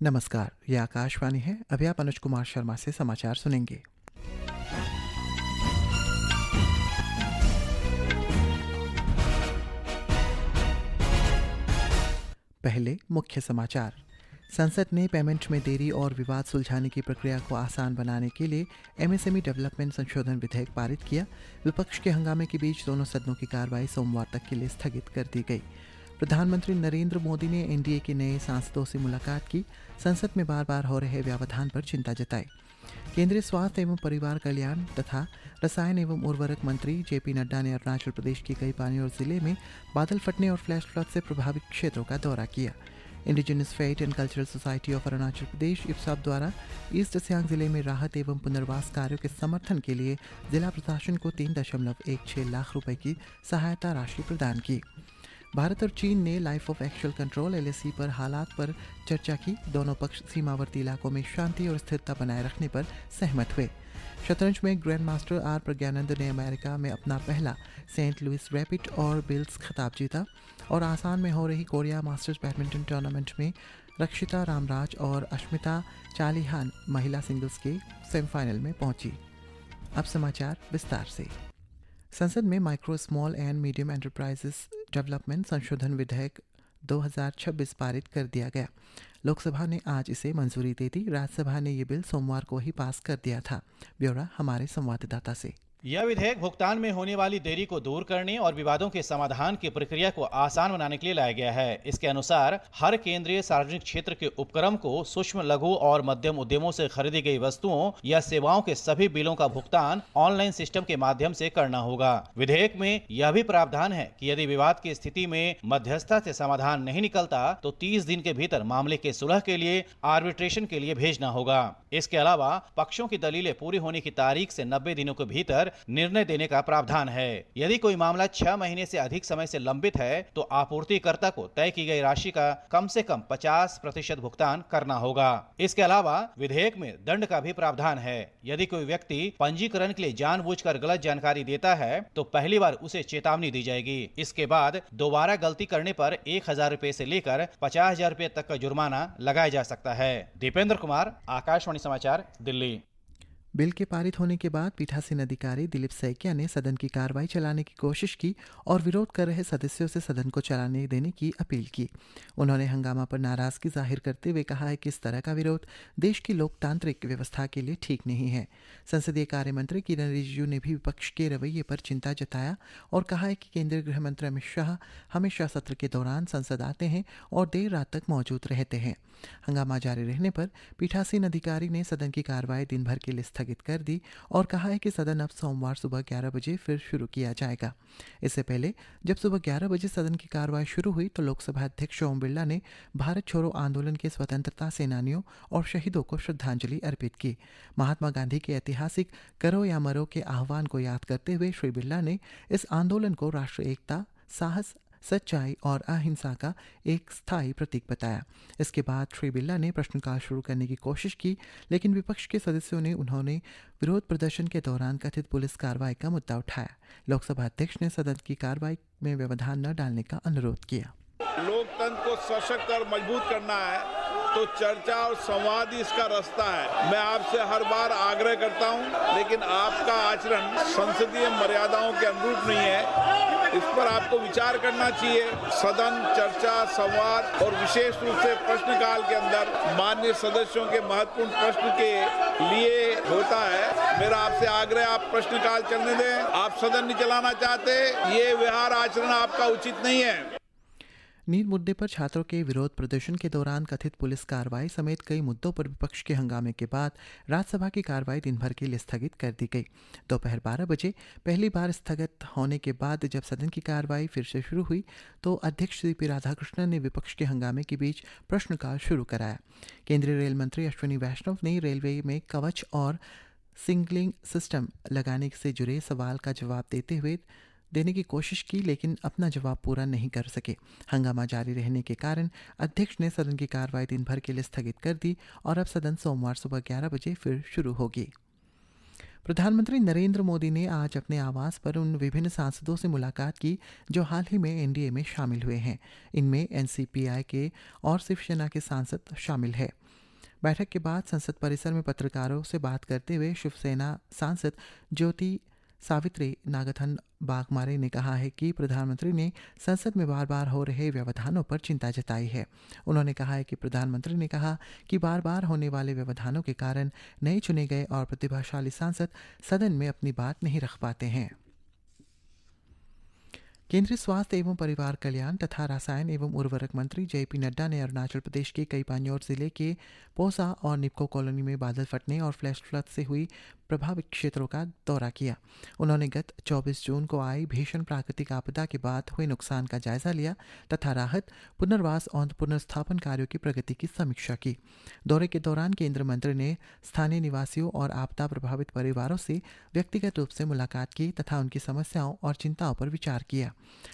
नमस्कार, ये आकाशवाणी है। अभी आप अनुज कुमार शर्मा से समाचार सुनेंगे। पहले मुख्य समाचार। संसद ने पेमेंट में देरी और विवाद सुलझाने की प्रक्रिया को आसान बनाने के लिए एमएसएमई डेवलपमेंट संशोधन विधेयक पारित किया। विपक्ष के हंगामे के बीच दोनों सदनों की कार्रवाई सोमवार तक के लिए स्थगित कर दी गई। प्रधानमंत्री नरेंद्र मोदी ने एनडीए के नए सांसदों से मुलाकात की। संसद में बार बार हो रहे व्यवधान पर चिंता जताई। केंद्रीय स्वास्थ्य एवं परिवार कल्याण तथा रसायन एवं उर्वरक मंत्री जेपी नड्डा ने अरुणाचल प्रदेश के कई पानीर जिले में बादल फटने और फ्लैश फ्लड से प्रभावित क्षेत्रों का दौरा किया। Indigenous faith and cultural society of Arunachal Pradesh इफ्साप द्वारा ईस्ट सियांग जिले में राहत एवं पुनर्वास कार्यों के समर्थन के लिए जिला प्रशासन को 3.16 लाख रुपए की सहायता राशि प्रदान की। भारत और चीन ने life of actual control LAC पर हालात पर चर्चा की। दोनों पक्ष सीमावर्ती इलाकों में शांति और स्थिरता बनाए रखने पर सहमत हुए। शतरंज में ग्रैंड मास्टर आर प्रज्ञानंद ने अमेरिका में अपना पहला सेंट लुइस रैपिड और बिल्स खिताब जीता। और आसाम में हो रही कोरिया मास्टर्स बैडमिंटन टूर्नामेंट में रक्षिता रामराज और अश्मिता चालिहान महिला सिंगल्स के सेमीफाइनल में पहुंची। अब समाचार विस्तार से। संसद में micro small and medium enterprises development संशोधन विधेयक 2026 पारित कर दिया गया। लोकसभा ने आज इसे मंजूरी दे दी। राज्यसभा ने ये बिल सोमवार को ही पास कर दिया था। ब्यौरा हमारे संवाददाता से। यह विधेयक भुगतान में होने वाली देरी को दूर करने और विवादों के समाधान की प्रक्रिया को आसान बनाने के लिए लाया गया है। इसके अनुसार हर केंद्रीय सार्वजनिक क्षेत्र के उपक्रम को सूक्ष्म लघु और मध्यम उद्यमों से खरीदी गई वस्तुओं या सेवाओं के सभी बिलों का भुगतान ऑनलाइन सिस्टम के माध्यम से करना होगा। विधेयक में यह भी प्रावधान है कि यदि विवाद की स्थिति में मध्यस्थता से समाधान नहीं निकलता तो 30 दिन के भीतर मामले के सुलह के लिए आर्बिट्रेशन के लिए भेजना होगा। इसके अलावा पक्षों की दलीलें पूरी होने की तारीख से 90 दिनों के भीतर निर्णय देने का प्रावधान है। यदि कोई मामला 6 महीने से अधिक समय से लंबित है तो आपूर्तिकर्ता को तय की गई राशि का कम से कम 50% भुगतान करना होगा। इसके अलावा विधेयक में दंड का भी प्रावधान है। यदि कोई व्यक्ति पंजीकरण के लिए जानबूझकर गलत जानकारी देता है तो पहली बार उसे चेतावनी दी जाएगी। इसके बाद दोबारा गलती करने पर 1000 रुपए से लेकर 50,000 रुपए तक का जुर्माना लगाया जा सकता है। दीपेंद्र कुमार, आकाशवाणी समाचार, दिल्ली। बिल के पारित होने के बाद पीठासीन अधिकारी दिलीप सैकिया ने सदन की कार्रवाई चलाने की कोशिश की और विरोध कर रहे सदस्यों से सदन को चलाने देने की अपील की। उन्होंने हंगामा पर नाराजगी जाहिर करते हुए कहा है कि इस तरह का विरोध देश की लोकतांत्रिक व्यवस्था के लिए ठीक नहीं है। संसदीय कार्य मंत्री किरण रिजिजू ने भी विपक्ष के रवैये पर चिंता जताया और कहा है कि केंद्रीय गृह मंत्री अमित शाह हमेशा सत्र के दौरान संसद आते हैं और देर रात तक मौजूद रहते हैं। हंगामा जारी रहने पर पीठासीन अधिकारी ने सदन की कार्रवाई दिन भर के लिए स्थगित कर दी और कहा है कि सदन अब सोमवार सुबह 11 बजे फिर शुरू किया जाएगा। इससे पहले जब सुबह 11 बजे सदन की कार्रवाई शुरू हुई तो लोकसभा अध्यक्ष ओम बिरला ने भारत छोड़ो आंदोलन के स्वतंत्रता सेनानियों और शहीदों को श्रद्धांजलि अर्पित की। महात्मा गांधी के ऐतिहासिक करो या मरो के आह्वान को याद करते हुए श्री बिरला ने इस आंदोलन को राष्ट्र एकता, साहस, सच्चाई और अहिंसा का एक स्थायी प्रतीक बताया। इसके बाद श्री बिरला ने प्रश्नकाल शुरू करने की कोशिश की, लेकिन विपक्ष के सदस्यों ने उन्होंने विरोध प्रदर्शन के दौरान कथित पुलिस कार्रवाई का मुद्दा उठाया। लोकसभा अध्यक्ष ने सदन की कार्रवाई में व्यवधान न डालने का अनुरोध किया। लोकतंत्र को सशक्त और मजबूत करना है तो चर्चा और संवाद ही इसका रास्ता है। मैं आपसे हर बार आग्रह करता हूं, लेकिन आपका आचरण संसदीय मर्यादाओं के अनुरूप नहीं है। इस पर आपको विचार करना चाहिए। सदन चर्चा, संवाद और विशेष रूप से प्रश्नकाल के अंदर माननीय सदस्यों के महत्वपूर्ण प्रश्न के लिए होता है। मेरा आपसे आग्रह, आप प्रश्नकाल चलने दें। आप सदन नहीं चलाना चाहते, ये व्यवहार आचरण आपका उचित नहीं है। नीट मुद्दे पर छात्रों के विरोध प्रदर्शन के दौरान कथित पुलिस कार्रवाई समेत कई मुद्दों पर विपक्ष के हंगामे के बाद राज्यसभा की कार्रवाई दिन भर के लिए स्थगित कर दी गई। दोपहर 12 बजे पहली बार स्थगित होने के बाद जब सदन की कार्रवाई फिर से शुरू हुई तो अध्यक्ष सीपी राधाकृष्णन ने विपक्ष के हंगामे के बीच प्रश्नकाल शुरू कराया। केंद्रीय रेल मंत्री अश्विनी वैष्णव ने रेलवे में कवच और सिग्नलिंग सिस्टम लगाने से जुड़े सवाल का जवाब देने की कोशिश की, लेकिन अपना जवाब पूरा नहीं कर सके। हंगामा जारी रहने के कारण अध्यक्ष ने सदन की कार्रवाई दिन भर के लिए स्थगित कर दी और अब सदन सोमवार सुबह 11 बजे फिर शुरू होगी। प्रधानमंत्री नरेंद्र मोदी ने आज अपने आवास पर उन विभिन्न सांसदों से मुलाकात की जो हाल ही में एनडीए में शामिल हुए हैं। इनमें एनसीपीआई के और शिवसेना के सांसद शामिल हैं। बैठक के बाद संसद परिसर में पत्रकारों से बात करते हुए शिवसेना सांसद ज्योति सावित्री नागथन बागमारे ने कहा है कि प्रधानमंत्री ने संसद में बार बार हो रहे व्यवधानों पर चिंता जताई है। उन्होंने कहा है कि प्रधानमंत्री ने कहा कि बार बार होने वाले व्यवधानों के कारण नए चुने गए और प्रतिभाशाली सांसद सदन में अपनी बात नहीं रख पाते हैं। केंद्रीय स्वास्थ्य एवं परिवार कल्याण तथा रसायन एवं उर्वरक मंत्री जेपी नड्डा ने अरुणाचल प्रदेश के कई पान्योर जिले के पोसा और निप्को कॉलोनी में बादल फटने और फ्लैश फ्लड से हुई प्रभावित क्षेत्रों का दौरा किया। उन्होंने गत 24 जून को आई भीषण प्राकृतिक आपदा के बाद हुए नुकसान का जायजा लिया तथा राहत, पुनर्वास और पुनर्स्थापन कार्यों की प्रगति की समीक्षा की। दौरे के दौरान केंद्रीय मंत्री ने स्थानीय निवासियों और आपदा प्रभावित परिवारों से व्यक्तिगत रूप से मुलाकात की तथा उनकी समस्याओं और चिंताओं पर विचार किया।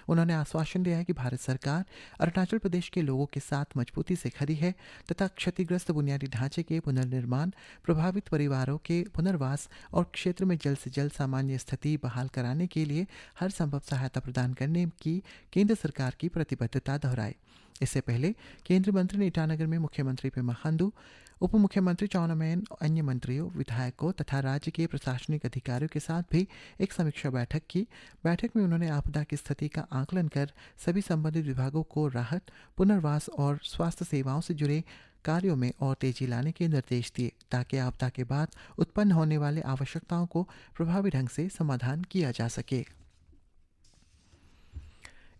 उन्होंने आश्वासन दिया कि भारत सरकार अरुणाचल प्रदेश के लोगों के साथ मजबूती से खड़ी है तथा क्षतिग्रस्त बुनियादी ढांचे के पुनर्निर्माण, प्रभावित परिवारों के पुनर्वास और क्षेत्र में जल्द से जल्द सामान्य स्थिति बहाल कराने के लिए हर संभव सहायता प्रदान करने की केंद्र सरकार की प्रतिबद्धता दोहराई। इससे पहले केंद्रीय मंत्री ने ईटानगर में मुख्यमंत्री पेमा खांडू, उप मुख्यमंत्री चाउना मैन, अन्य मंत्रियों, विधायकों तथा राज्य के प्रशासनिक अधिकारियों के साथ भी एक समीक्षा बैठक की। बैठक में उन्होंने आपदा की स्थिति का आकलन कर सभी संबंधित विभागों को राहत, पुनर्वास और स्वास्थ्य सेवाओं से जुड़े कार्यों में और तेजी लाने के निर्देश दिए ताकि आपदा के बाद उत्पन्न होने वाले आवश्यकताओं को प्रभावी ढंग से समाधान किया जा सके।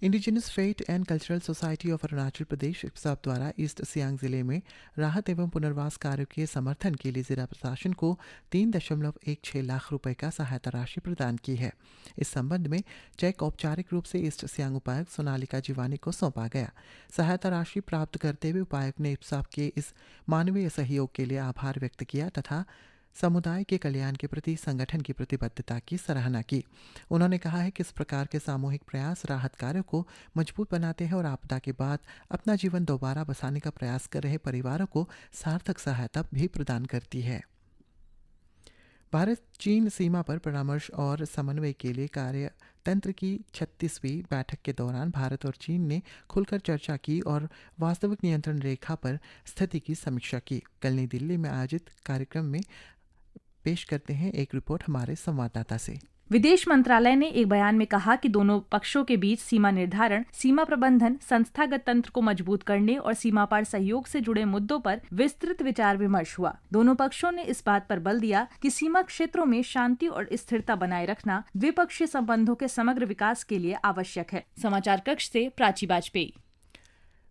Indigenous faith and cultural society of Arunachal Pradesh इप्साप द्वारा ईस्ट सियांग जिले में राहत एवं पुनर्वास कार्यों के समर्थन के लिए जिला प्रशासन को 3.16 लाख रुपए का सहायता राशि प्रदान की है। इस संबंध में चेक औपचारिक रूप से ईस्ट सियांग उपायुक्त सोनालिका जीवानी को सौंपा गया। सहायता राशि प्राप्त करते हुए उपायुक्त ने इप्साप के इस मानवीय सहयोग के लिए आभार व्यक्त किया तथा समुदाय के कल्याण के प्रति संगठन की प्रतिबद्धता की सराहना की। उन्होंने कहा है कि इस प्रकार के सामूहिक प्रयास राहत कार्यों को मजबूत बनाते हैं और आपदा के बाद अपना जीवन दोबारा बसाने का प्रयास कर रहे परिवारों को सार्थक सहायता भी प्रदान करती है। भारत चीन सीमा पर परामर्श और समन्वय के लिए कार्यतंत्र की 36वीं बैठक के दौरान भारत और चीन ने खुलकर चर्चा की और वास्तविक नियंत्रण रेखा पर स्थिति की समीक्षा की। कल नई दिल्ली में आयोजित कार्यक्रम में पेश करते हैं एक रिपोर्ट हमारे संवाददाता से। विदेश मंत्रालय ने एक बयान में कहा कि दोनों पक्षों के बीच सीमा निर्धारण, सीमा प्रबंधन, संस्थागत तंत्र को मजबूत करने और सीमा पार सहयोग से जुड़े मुद्दों पर विस्तृत विचार विमर्श हुआ। दोनों पक्षों ने इस बात पर बल दिया कि सीमा क्षेत्रों में शांति और स्थिरता बनाए रखना द्विपक्षीय संबंधों के समग्र विकास के लिए आवश्यक है। समाचार कक्ष से प्राची बाजपेयी।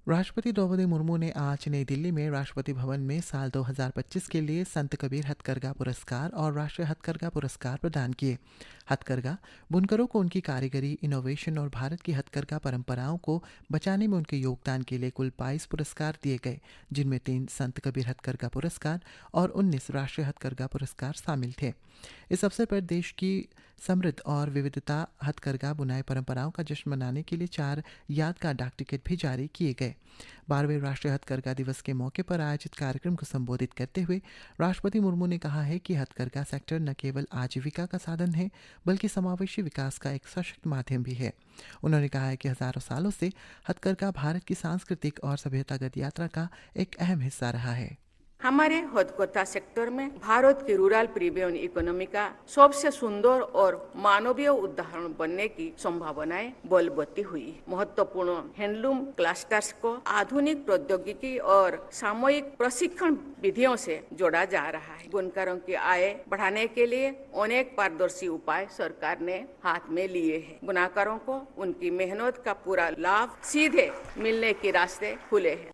राष्ट्रपति द्रौपदी मुर्मू ने आज नई दिल्ली में राष्ट्रपति भवन में साल 2025 के लिए संत कबीर हथकरघा पुरस्कार और राष्ट्रीय हथकरघा पुरस्कार प्रदान किए। हथकरघा बुनकरों को उनकी कारीगरी, इनोवेशन और भारत की हथकरघा परंपराओं को बचाने में उनके योगदान के लिए कुल 22 पुरस्कार दिए गए, जिनमें 3 संत कबीर हथकरघा पुरस्कार और 19 राष्ट्रीय हथकरघा पुरस्कार शामिल थे। इस अवसर पर देश की समृद्ध और विविधता हथकरघा बुनाई परंपराओं का जश्न मनाने के लिए 4 यादगार डाक टिकट भी जारी किए गए। 12वें राष्ट्रीय हथकरघा दिवस के मौके पर आयोजित कार्यक्रम को संबोधित करते हुए राष्ट्रपति मुर्मू ने कहा है कि हथकरघा सेक्टर न केवल आजीविका का साधन है बल्कि समावेशी विकास का एक सशक्त माध्यम भी है। उन्होंने कहा है कि हजारों सालों से हथकरघा भारत की सांस्कृतिक और सभ्यतागत यात्रा का एक अहम हिस्सा रहा है। हमारे हथकरघा सेक्टर में भारत की रूरल प्रीमियम इकोनॉमी का सबसे सुंदर और मानवीय उदाहरण बनने की संभावनाएं बलवती हुई। महत्वपूर्ण हैंडलूम क्लस्टर्स को आधुनिक प्रौद्योगिकी और सामूहिक प्रशिक्षण विधियों से जोड़ा जा रहा है। बुनकरों की आय बढ़ाने के लिए अनेक पारदर्शी उपाय सरकार ने हाथ में लिए हैं। बुनकरों को उनकी मेहनत का पूरा लाभ सीधे मिलने के रास्ते खुले हैं।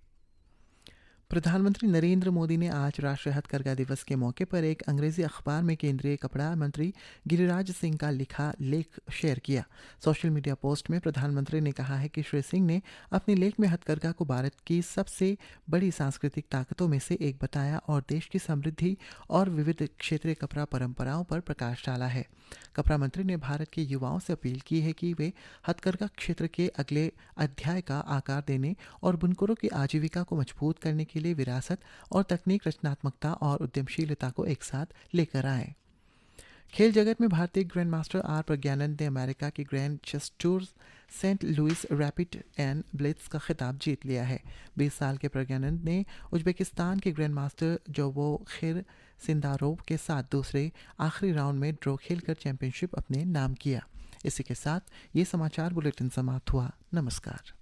प्रधानमंत्री नरेंद्र मोदी ने आज राष्ट्रीय हथकरघा दिवस के मौके पर एक अंग्रेजी अखबार में केंद्रीय कपड़ा मंत्री गिरिराज सिंह का लिखा लेख शेयर किया। सोशल मीडिया पोस्ट में प्रधानमंत्री ने कहा है कि श्री सिंह ने अपने लेख में हथकरघा को भारत की सबसे बड़ी सांस्कृतिक ताकतों में से एक बताया और देश की समृद्धि और विविध क्षेत्रीय कपड़ा परंपराओं पर प्रकाश डाला है। कपड़ा मंत्री ने भारत के युवाओं से अपील की है कि वे हथकरघा क्षेत्र के अगले अध्याय का आकार देने और बुनकरों की आजीविका को मजबूत करने के लिए विरासत और तकनीक, रचनात्मकता और उद्यमशीलता को एक साथ लेकर आए। खेल जगत में भारतीय ग्रैंड मास्टर आर प्रज्ञानंद ने अमेरिका के grand chess tour Saint Louis rapid and blitz का खिताब जीत लिया है। 20 साल के प्रज्ञानंद ने उज्बेकिस्तान के ग्रैंड मास्टर जोबोखिर सिंदारोव के साथ दूसरे आखिरी राउंड में ड्रॉ खेलकर चैंपियनशिप अपने नाम किया। इसी के साथ ये समाचार बुलेटिन समाप्त हुआ। नमस्कार।